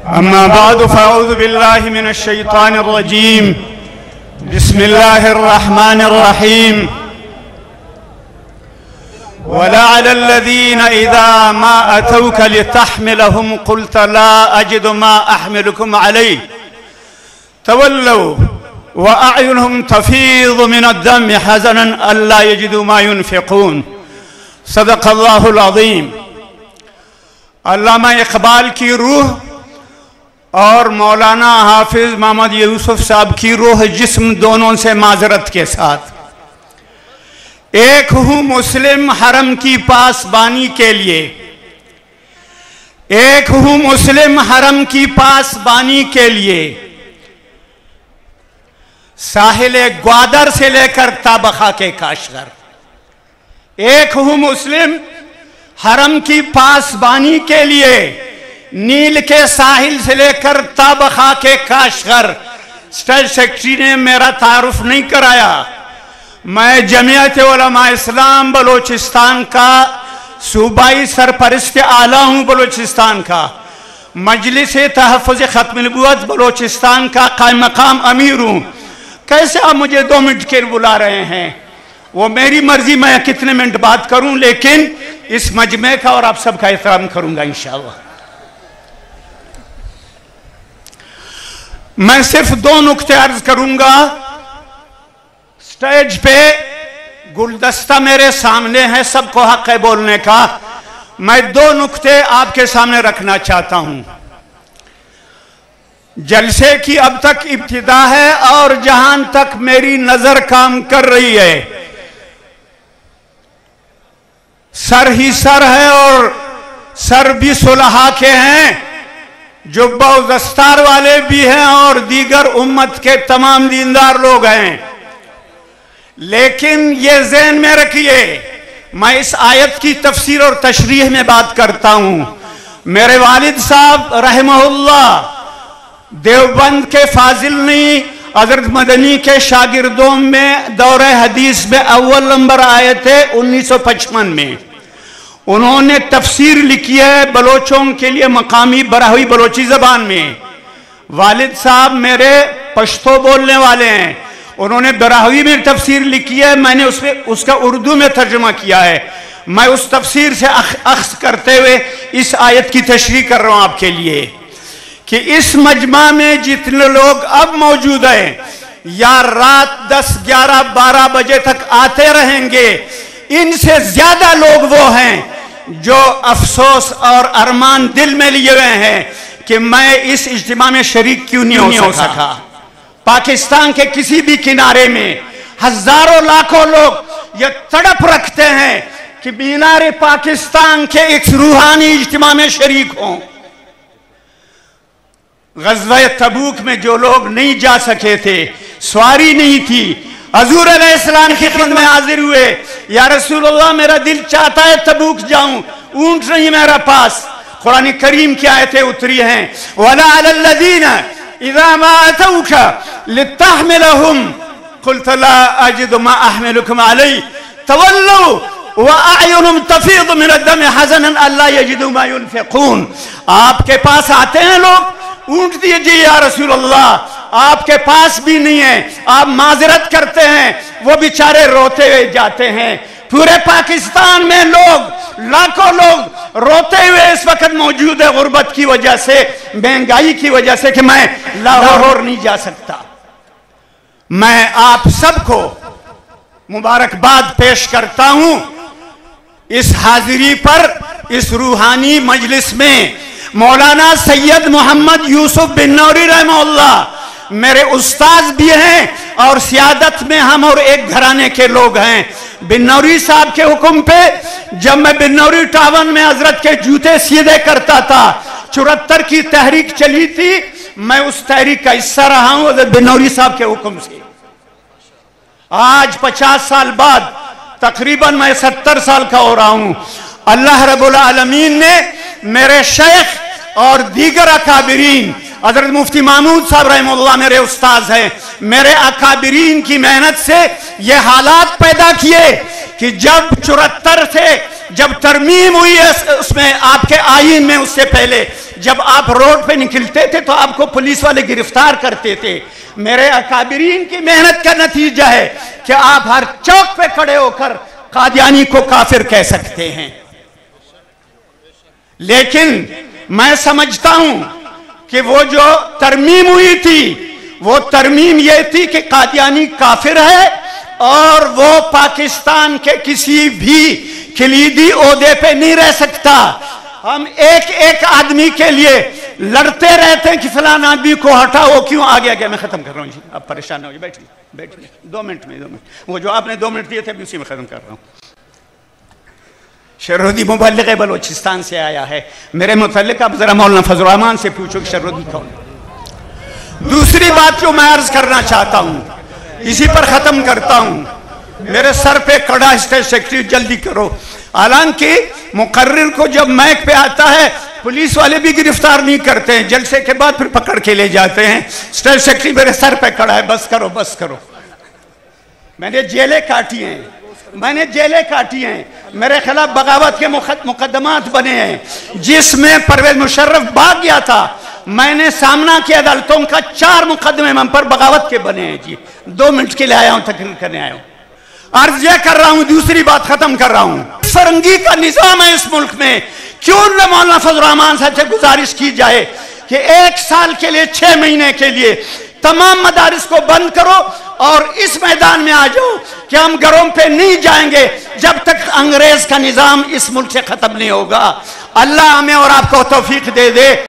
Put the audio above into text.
أما بعد فأعوذ بالله من الشيطان الرجيم. بسم الله الرحمن الرحيم. ولعل الذين إذا ما أتوك لتحملهم قلت لا أجد ما أحملكم عليه تولوا وأعينهم تفيض من الدم حزنا ألا يجدوا ما ينفقون. صدق الله العظيم. علامہ اقبال کی روح اور مولانا حافظ محمد یوسف صاحب کی روح جسم دونوں سے معذرت کے ساتھ ایک ہوں مسلم حرم کی پاسبانی کے لیے، ایک ہوں مسلم حرم کی پاسبانی کے لیے، ساحل گوادر سے لے کر تابخا کے کاشغر. ایک ہوں مسلم حرم کی پاسبانی کے لیے، نیل کے ساحل سے لے کر تابخا کے کاشغر. اسٹیٹ سیکرٹری نے میرا تعارف نہیں کرایا. میں جمعیت علماء اسلام بلوچستان کا صوبائی سرپرست اعلیٰ ہوں بلوچستان کا. مجلس تحفظ ختم نبوت بلوچستان کا قائم مقام امیر ہوں. کیسے آپ مجھے 2 منٹ کے بلا رہے ہیں؟ وہ میری مرضی، میں کتنے منٹ بات کروں، لیکن اس مجمع کا اور آپ سب کا احترام کروں گا انشاءاللہ. میں صرف 2 نکتے عرض کروں گا. سٹیج پہ گلدستہ میرے سامنے ہے، سب کو حق ہے بولنے کا. میں 2 نکتے آپ کے سامنے رکھنا چاہتا ہوں. جلسے کی اب تک ابتدا ہے اور جہاں تک میری نظر کام کر رہی ہے سر ہی سر ہے، اور سر بھی صلحاء کے ہیں، جبہ و دستار والے بھی ہیں اور دیگر امت کے تمام دیندار لوگ ہیں. لیکن یہ ذہن میں رکھیے، میں اس آیت کی تفسیر اور تشریح میں بات کرتا ہوں. میرے والد صاحب رحمہ اللہ دیوبند کے فاضل نہیں، حضرت مدنی کے شاگردوں میں دورہ حدیث میں اول نمبر آئے تھے 1955 میں. انہوں نے تفسیر لکھی ہے بلوچوں کے لیے مقامی براہوی بلوچی زبان میں. والد صاحب میرے پشتو بولنے والے ہیں، انہوں نے براہوی میں تفسیر لکھی ہے، میں نے اس کا اردو میں ترجمہ کیا ہے. میں اس تفسیر سے اخذ کرتے ہوئے اس آیت کی تشریح کر رہا ہوں آپ کے لیے کہ اس مجمع میں جتنے لوگ اب موجود ہیں یا رات 10 11 12 بجے تک آتے رہیں گے، ان سے زیادہ لوگ وہ ہیں جو افسوس اور ارمان دل میں لیے ہوئے ہیں کہ میں اس اجتماع میں شریک کیوں نہیں ہو سکا. پاکستان کے کسی بھی کنارے میں ہزاروں لاکھوں لوگ یہ تڑپ رکھتے ہیں کہ مینار پاکستان کے ایک روحانی اجتماع میں شریک ہوں. غزوہ تبوک میں جو لوگ نہیں جا سکے تھے، سواری نہیں تھی، حضور علیہ السلام کی خدمت میں حاضر ہوئے، یا رسول اللہ میرا دل چاہتا ہے تبوک جاؤں، اونٹ نہیں میرا پاس. قرآن کریم کی آیتیں اتری ہیں وَلَعَلَ الَّذِينَ إِذَا مَا أَتَوْكَ لِتَحْمِلَهُمْ قُلْتَ لَا أَجِدُ مَا أَحْمِلُكُمْ عَلَيْهِ تَوَلَّوْا وَأَعْيُنُهُمْ تَفِيضُ مِنَ الدَّمِ حَزَنًا أَلَّا يَجِدُوا مَا يُنْفِقُونَ. آپ کے پاس آتے ہیں لوگ، اونٹ دیجئے یا رسول اللہ، آپ کے پاس بھی نہیں ہے، آپ معذرت کرتے ہیں، وہ بیچارے روتے ہوئے جاتے ہیں. پورے پاکستان میں لوگ، لاکھوں لوگ روتے ہوئے اس وقت موجود ہے غربت کی وجہ سے، مہنگائی کی وجہ سے کہ میں لاہور نہیں جا سکتا. میں آپ سب کو مبارکباد پیش کرتا ہوں اس حاضری پر. اس روحانی مجلس میں مولانا سید محمد یوسف بن نوری رحمہ اللہ میرے استاذ بھی ہیں اور سیادت میں ہم اور ایک گھرانے کے لوگ ہیں. بن نوری صاحب کے حکم پہ جب میں بن نوری ٹاون میں حضرت کے جوتے سیدھے کرتا تھا، 74 کی تحریک چلی تھی، میں اس تحریک کا حصہ رہا ہوں حضرت بن نوری صاحب کے حکم سے. آج 50 سال بعد تقریباً میں 70 سال کا ہو رہا ہوں. اللہ رب العالمین نے میرے شیخ اور دیگر اکابرین، حضرت مفتی محمود صاحب رحمہ اللہ میرے استاذ ہیں، میرے اکابرین کی محنت سے یہ حالات پیدا کیے کہ جب 74 سے جب ترمیم ہوئی ہے اس میں آپ کے آئین میں، اس سے پہلے جب آپ روڈ پہ نکلتے تھے تو آپ کو پولیس والے گرفتار کرتے تھے۔ میرے اکابرین کی محنت کا نتیجہ ہے کہ آپ ہر چوک پہ کھڑے ہو کر قادیانی کو کافر کہہ سکتے ہیں۔ لیکن میں سمجھتا ہوں کہ وہ جو ترمیم ہوئی تھی وہ ترمیم یہ تھی کہ قادیانی کافر ہے اور وہ پاکستان کے کسی بھی کلیدی عہدے پہ نہیں رہ سکتا۔ ہم ایک ایک آدمی کے لیے لڑتے رہتے ہیں کہ فلان آدمی کو ہٹاؤ، وہ کیوں آگے آگیا۔ میں ختم کر رہا ہوں جی، آپ پریشان نہ ہو جائے، بیٹھیے 2 منٹ میں وہ جو آپ نے 2 منٹ دیے تھے اسی میں ختم کر رہا ہوں۔ شرودی مبلغ بلوچستان سے آیا ہے، میرے متعلق اب ذرا مولانا فضل الرحمان سے پوچھو کہ شرودی کون۔ دوسری بات جو میں عرض کرنا چاہتا ہوں، اسی پر ختم کرتا ہوں، میرے سر پہ کڑا اسٹیٹ سیکرٹری جلدی کرو۔ حالانکہ مقرر کو جب مائک پہ آتا ہے پولیس والے بھی گرفتار نہیں کرتے ہیں، جلسے کے بعد پھر پکڑ کے لے جاتے ہیں۔ اسٹیٹ سیکرٹری میرے سر پہ کڑا ہے، بس کرو بس کرو۔ میں نے جیلیں کاٹی ہیں، میرے خلاف بغاوت کے مقدمات بنے ہیں، جس میں پرویز مشرف بھاگ گیا تھا۔ میں نے سامنا کیا عدالتوں کا 4 مقدمے من پر بغاوت کے بنے ہیں جی۔ 2 منٹ کے لیے آیا ہوں، تقریر کرنے آیا ہوں۔ عرض یہ کر رہا ہوں، دوسری بات ختم کر رہا ہوں، فرنگی کا نظام ہے اس ملک میں۔ کیوں نہ مولانا فضل الرحمان صاحب سے گزارش کی جائے کہ 1 سال کے لیے 6 مہینے کے لیے تمام مدارس کو بند کرو اور اس میدان میں آ جاؤ کہ ہم گھروں پہ نہیں جائیں گے جب تک انگریز کا نظام اس ملک سے ختم نہیں ہوگا۔ اللہ ہمیں اور آپ کو توفیق دے دے۔